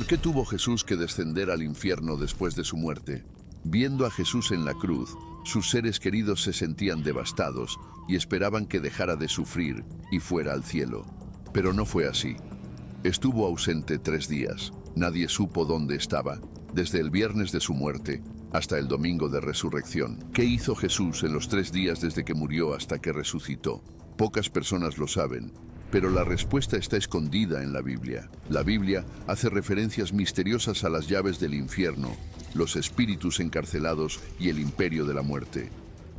qué tuvo Jesús que descender al infierno después de su muerte? Viendo a Jesús en la cruz, sus seres queridos se sentían devastados y esperaban que dejara de sufrir y fuera al cielo. Pero no fue así. Estuvo ausente 3 días. Nadie supo dónde estaba, desde el viernes de su muerte hasta el domingo de resurrección. ¿Qué hizo Jesús en los 3 días desde que murió hasta que resucitó? Pocas personas lo saben, pero la respuesta está escondida en la Biblia. La Biblia hace referencias misteriosas a las llaves del infierno, los espíritus encarcelados y el imperio de la muerte.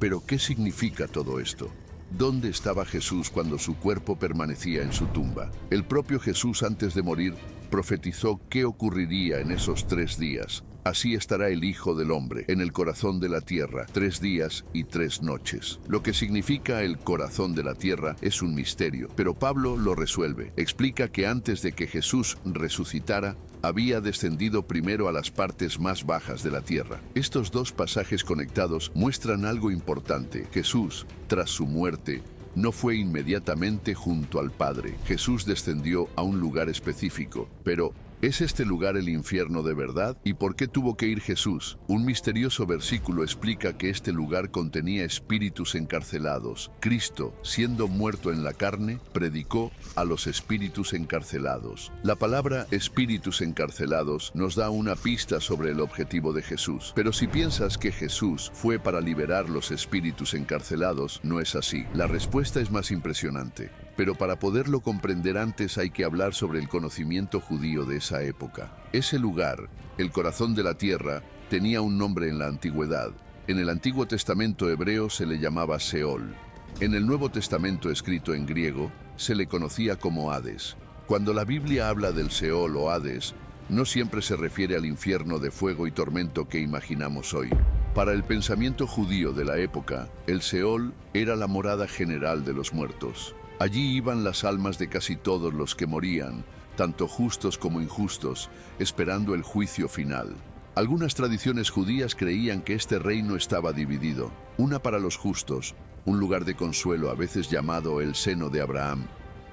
Pero, ¿qué significa todo esto? ¿Dónde estaba Jesús cuando su cuerpo permanecía en su tumba? El propio Jesús, antes de morir, profetizó qué ocurriría en esos 3 días. Así estará el Hijo del Hombre en el corazón de la tierra 3 días y 3 noches. Lo que significa el corazón de la tierra es un misterio, pero Pablo lo resuelve. Explica que antes de que Jesús resucitara, había descendido primero a las partes más bajas de la tierra. Estos 2 pasajes conectados muestran algo importante. Jesús, tras su muerte, no fue inmediatamente junto al Padre. Jesús descendió a un lugar específico, pero ¿es este lugar el infierno de verdad? ¿Y por qué tuvo que ir Jesús? Un misterioso versículo explica que este lugar contenía espíritus encarcelados. Cristo, siendo muerto en la carne, predicó a los espíritus encarcelados. La palabra espíritus encarcelados nos da una pista sobre el objetivo de Jesús. Pero si piensas que Jesús fue para liberar los espíritus encarcelados, no es así. La respuesta es más impresionante. Pero para poderlo comprender antes hay que hablar sobre el conocimiento judío de esa época. Ese lugar, el corazón de la tierra, tenía un nombre en la antigüedad. En el Antiguo Testamento hebreo se le llamaba Seol. En el Nuevo Testamento escrito en griego, se le conocía como Hades. Cuando la Biblia habla del Seol o Hades, no siempre se refiere al infierno de fuego y tormento que imaginamos hoy. Para el pensamiento judío de la época, el Seol era la morada general de los muertos. Allí iban las almas de casi todos los que morían, tanto justos como injustos, esperando el juicio final. Algunas tradiciones judías creían que este reino estaba dividido, una para los justos, un lugar de consuelo a veces llamado el seno de Abraham,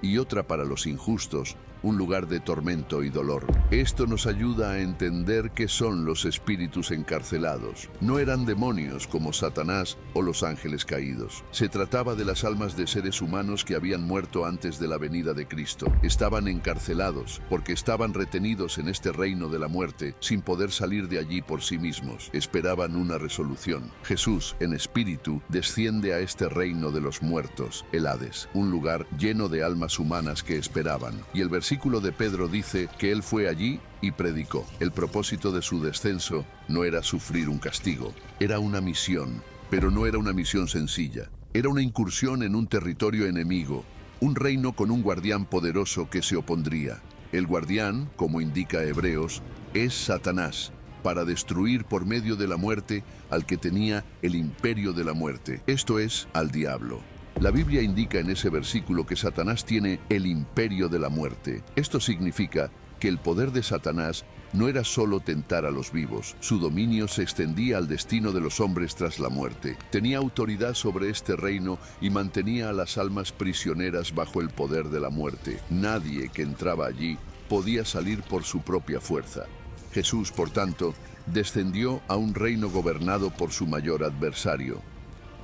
y otra para los injustos, un lugar de tormento y dolor. Esto nos ayuda a entender qué son los espíritus encarcelados. No eran demonios como Satanás o los ángeles caídos. Se trataba de las almas de seres humanos que habían muerto antes de la venida de Cristo. Estaban encarcelados porque estaban retenidos en este reino de la muerte sin poder salir de allí por sí mismos. Esperaban una resolución. Jesús, en espíritu, desciende a este reino de los muertos, el Hades, un lugar lleno de almas humanas que esperaban. Y el versículo de Pedro dice que él fue allí y predicó. El propósito de su descenso no era sufrir un castigo, era una misión, pero no era una misión sencilla. Era una incursión en un territorio enemigo, un reino con un guardián poderoso que se opondría. El guardián, como indica Hebreos, es Satanás, para destruir por medio de la muerte al que tenía el imperio de la muerte, esto es, al diablo. La Biblia indica en ese versículo que Satanás tiene el imperio de la muerte. Esto significa que el poder de Satanás no era solo tentar a los vivos. Su dominio se extendía al destino de los hombres tras la muerte. Tenía autoridad sobre este reino y mantenía a las almas prisioneras bajo el poder de la muerte. Nadie que entraba allí podía salir por su propia fuerza. Jesús, por tanto, descendió a un reino gobernado por su mayor adversario.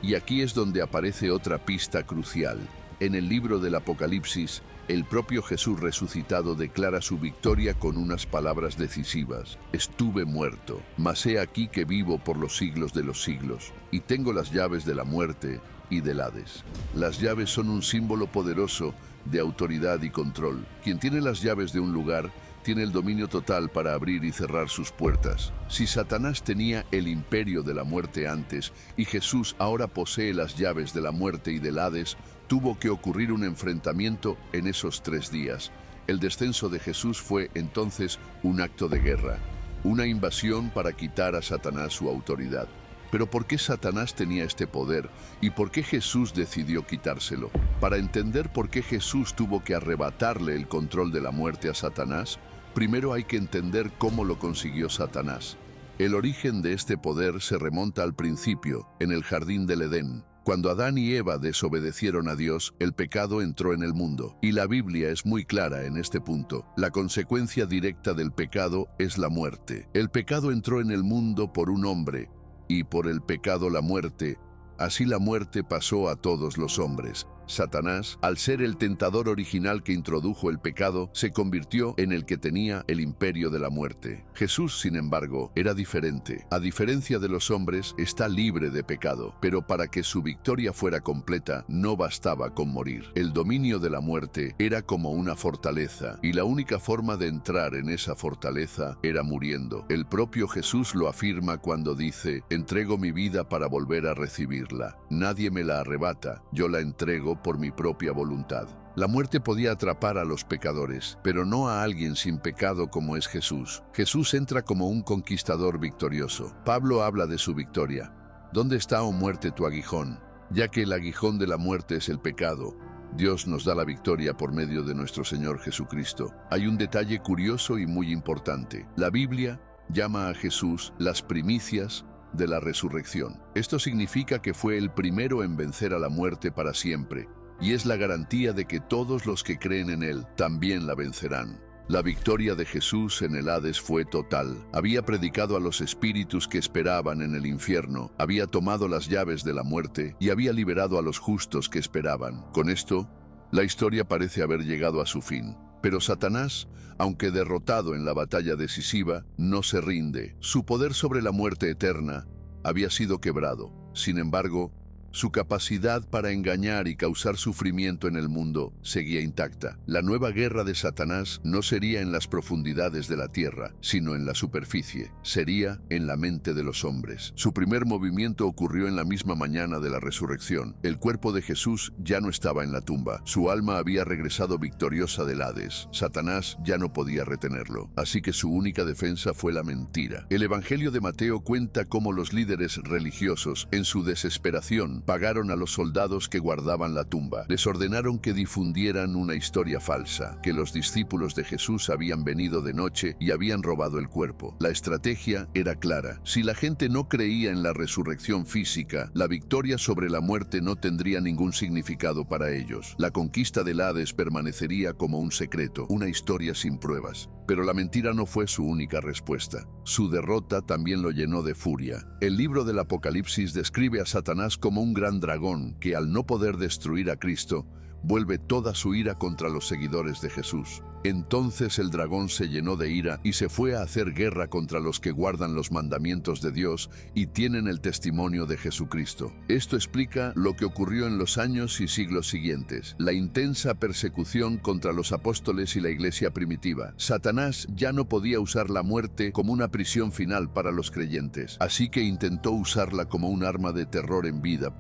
Y aquí es donde aparece otra pista crucial. En el libro del Apocalipsis, el propio Jesús resucitado declara su victoria con unas palabras decisivas. Estuve muerto, mas he aquí que vivo por los siglos de los siglos, y tengo las llaves de la muerte y del Hades. Las llaves son un símbolo poderoso de autoridad y control. Quien tiene las llaves de un lugar tiene el dominio total para abrir y cerrar sus puertas. Si Satanás tenía el imperio de la muerte antes y Jesús ahora posee las llaves de la muerte y del Hades, tuvo que ocurrir un enfrentamiento en esos 3 días. El descenso de Jesús fue entonces un acto de guerra, una invasión para quitar a Satanás su autoridad. Pero ¿por qué Satanás tenía este poder y por qué Jesús decidió quitárselo? Para entender por qué Jesús tuvo que arrebatarle el control de la muerte a Satanás, primero hay que entender cómo lo consiguió Satanás. El origen de este poder se remonta al principio, en el jardín del Edén. Cuando Adán y Eva desobedecieron a Dios, el pecado entró en el mundo. Y la Biblia es muy clara en este punto. La consecuencia directa del pecado es la muerte. El pecado entró en el mundo por un hombre, y por el pecado la muerte. Así la muerte pasó a todos los hombres. Satanás, al ser el tentador original que introdujo el pecado, se convirtió en el que tenía el imperio de la muerte. Jesús, sin embargo, era diferente. A diferencia de los hombres, está libre de pecado, pero para que su victoria fuera completa, no bastaba con morir. El dominio de la muerte era como una fortaleza, y la única forma de entrar en esa fortaleza era muriendo. El propio Jesús lo afirma cuando dice: «Entrego mi vida para volver a recibirla. Nadie me la arrebata, yo la entrego por mi propia voluntad». La muerte podía atrapar a los pecadores, pero no a alguien sin pecado como es Jesús. Jesús entra como un conquistador victorioso. Pablo habla de su victoria. ¿Dónde está, oh muerte, tu aguijón? Ya que el aguijón de la muerte es el pecado, Dios nos da la victoria por medio de nuestro Señor Jesucristo. Hay un detalle curioso y muy importante. La Biblia llama a Jesús las primicias de la resurrección. Esto significa que fue el primero en vencer a la muerte para siempre, y es la garantía de que todos los que creen en Él también la vencerán. La victoria de Jesús en el Hades fue total. Había predicado a los espíritus que esperaban en el infierno, había tomado las llaves de la muerte y había liberado a los justos que esperaban. Con esto, la historia parece haber llegado a su fin. Pero Satanás, aunque derrotado en la batalla decisiva, no se rinde. Su poder sobre la muerte eterna había sido quebrado. Sin embargo, su capacidad para engañar y causar sufrimiento en el mundo seguía intacta. La nueva guerra de Satanás no sería en las profundidades de la tierra, sino en la superficie. Sería en la mente de los hombres. Su primer movimiento ocurrió en la misma mañana de la resurrección. El cuerpo de Jesús ya no estaba en la tumba. Su alma había regresado victoriosa del Hades. Satanás ya no podía retenerlo. Así que su única defensa fue la mentira. El Evangelio de Mateo cuenta cómo los líderes religiosos, en su desesperación, pagaron a los soldados que guardaban la tumba. Les ordenaron que difundieran una historia falsa, que los discípulos de Jesús habían venido de noche y habían robado el cuerpo. La estrategia era clara. Si la gente no creía en la resurrección física, la victoria sobre la muerte no tendría ningún significado para ellos. La conquista del Hades permanecería como un secreto, una historia sin pruebas. Pero la mentira no fue su única respuesta. Su derrota también lo llenó de furia. El libro del Apocalipsis describe a Satanás como un gran dragón que, al no poder destruir a Cristo, vuelve toda su ira contra los seguidores de Jesús. Entonces el dragón se llenó de ira y se fue a hacer guerra contra los que guardan los mandamientos de Dios y tienen el testimonio de Jesucristo. Esto explica lo que ocurrió en los años y siglos siguientes, la intensa persecución contra los apóstoles y la iglesia primitiva. Satanás ya no podía usar la muerte como una prisión final para los creyentes, así que intentó usarla como un arma de terror en vida.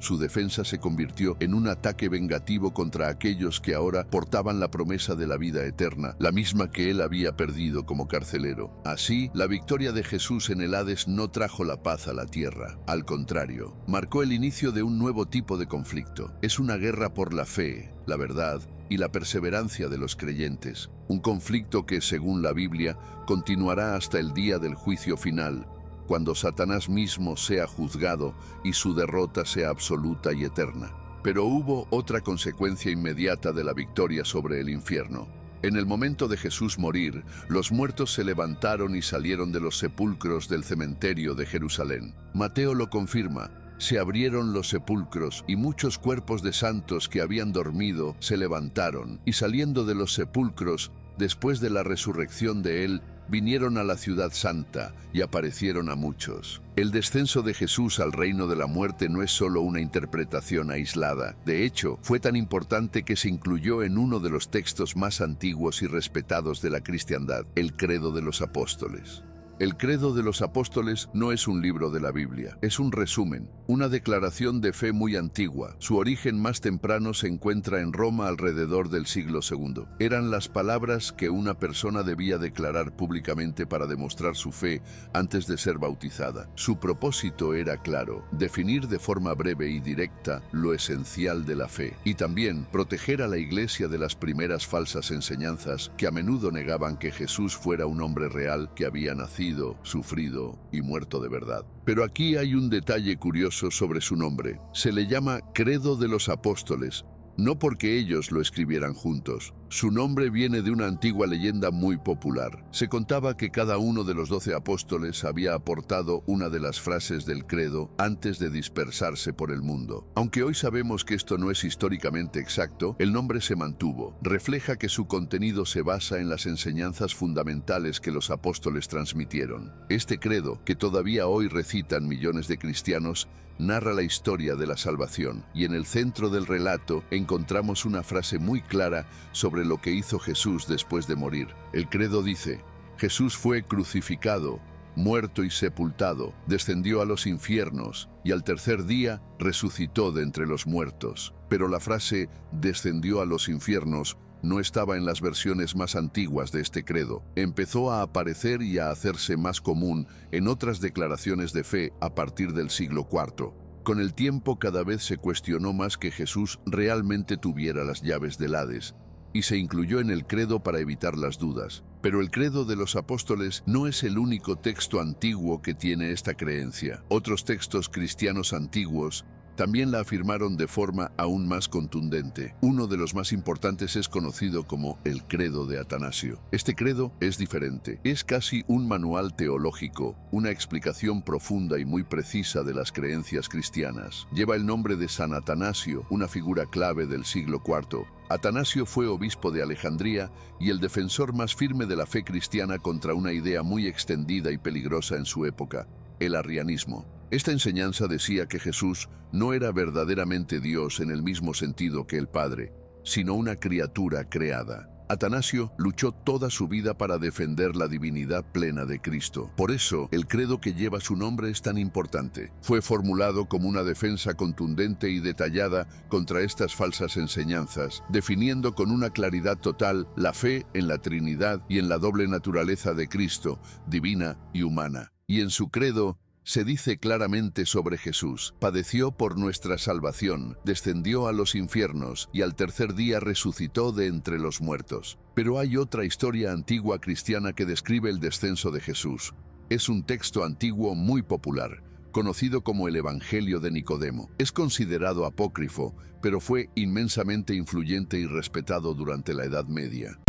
Su defensa se convirtió en un ataque vengativo contra aquellos que ahora portaban la promesa de la vida eterna, la misma que él había perdido como carcelero. Así, la victoria de Jesús en el Hades no trajo la paz a la tierra. Al contrario, marcó el inicio de un nuevo tipo de conflicto. Es una guerra por la fe, la verdad y la perseverancia de los creyentes. Un conflicto que, según la Biblia, continuará hasta el día del juicio final, cuando Satanás mismo sea juzgado y su derrota sea absoluta y eterna. Pero hubo otra consecuencia inmediata de la victoria sobre el infierno. En el momento de Jesús morir, los muertos se levantaron y salieron de los sepulcros del cementerio de Jerusalén. Mateo lo confirma. Se abrieron los sepulcros y muchos cuerpos de santos que habían dormido se levantaron y, saliendo de los sepulcros, después de la resurrección de él, vinieron a la ciudad santa y aparecieron a muchos. El descenso de Jesús al reino de la muerte no es solo una interpretación aislada. De hecho, fue tan importante que se incluyó en uno de los textos más antiguos y respetados de la cristiandad, el Credo de los Apóstoles. El Credo de los Apóstoles no es un libro de la Biblia, es un resumen, una declaración de fe muy antigua. Su origen más temprano se encuentra en Roma alrededor del siglo II. Eran las palabras que una persona debía declarar públicamente para demostrar su fe antes de ser bautizada. Su propósito era claro: definir de forma breve y directa lo esencial de la fe, y también proteger a la Iglesia de las primeras falsas enseñanzas que a menudo negaban que Jesús fuera un hombre real que había nacido padecido, sufrido y muerto de verdad. Pero aquí hay un detalle curioso sobre su nombre. Se le llama Credo de los Apóstoles, no porque ellos lo escribieran juntos. Su nombre viene de una antigua leyenda muy popular. Se contaba que cada uno de los 12 apóstoles había aportado una de las frases del credo antes de dispersarse por el mundo. Aunque hoy sabemos que esto no es históricamente exacto, el nombre se mantuvo. Refleja que su contenido se basa en las enseñanzas fundamentales que los apóstoles transmitieron. Este credo, que todavía hoy recitan millones de cristianos, narra la historia de la salvación, y en el centro del relato encontramos una frase muy clara sobre lo que hizo Jesús después de morir. El credo dice: Jesús fue crucificado, muerto y sepultado, descendió a los infiernos y al tercer día resucitó de entre los muertos. Pero la frase descendió a los infiernos no estaba en las versiones más antiguas de este credo. Empezó a aparecer y a hacerse más común en otras declaraciones de fe a partir del siglo IV. Con el tiempo cada vez se cuestionó más que Jesús realmente tuviera las llaves del Hades, y se incluyó en el credo para evitar las dudas. Pero el credo de los apóstoles no es el único texto antiguo que tiene esta creencia. Otros textos cristianos antiguos también la afirmaron de forma aún más contundente. Uno de los más importantes es conocido como el Credo de Atanasio. Este credo es diferente. Es casi un manual teológico, una explicación profunda y muy precisa de las creencias cristianas. Lleva el nombre de San Atanasio, una figura clave del siglo IV. Atanasio fue obispo de Alejandría y el defensor más firme de la fe cristiana contra una idea muy extendida y peligrosa en su época: el arrianismo. Esta enseñanza decía que Jesús no era verdaderamente Dios en el mismo sentido que el Padre, sino una criatura creada. Atanasio luchó toda su vida para defender la divinidad plena de Cristo. Por eso, el credo que lleva su nombre es tan importante. Fue formulado como una defensa contundente y detallada contra estas falsas enseñanzas, definiendo con una claridad total la fe en la Trinidad y en la doble naturaleza de Cristo, divina y humana. Y en su credo se dice claramente sobre Jesús: padeció por nuestra salvación, descendió a los infiernos y al tercer día resucitó de entre los muertos. Pero hay otra historia antigua cristiana que describe el descenso de Jesús. Es un texto antiguo muy popular, conocido como el Evangelio de Nicodemo. Es considerado apócrifo, pero fue inmensamente influyente y respetado durante la Edad Media.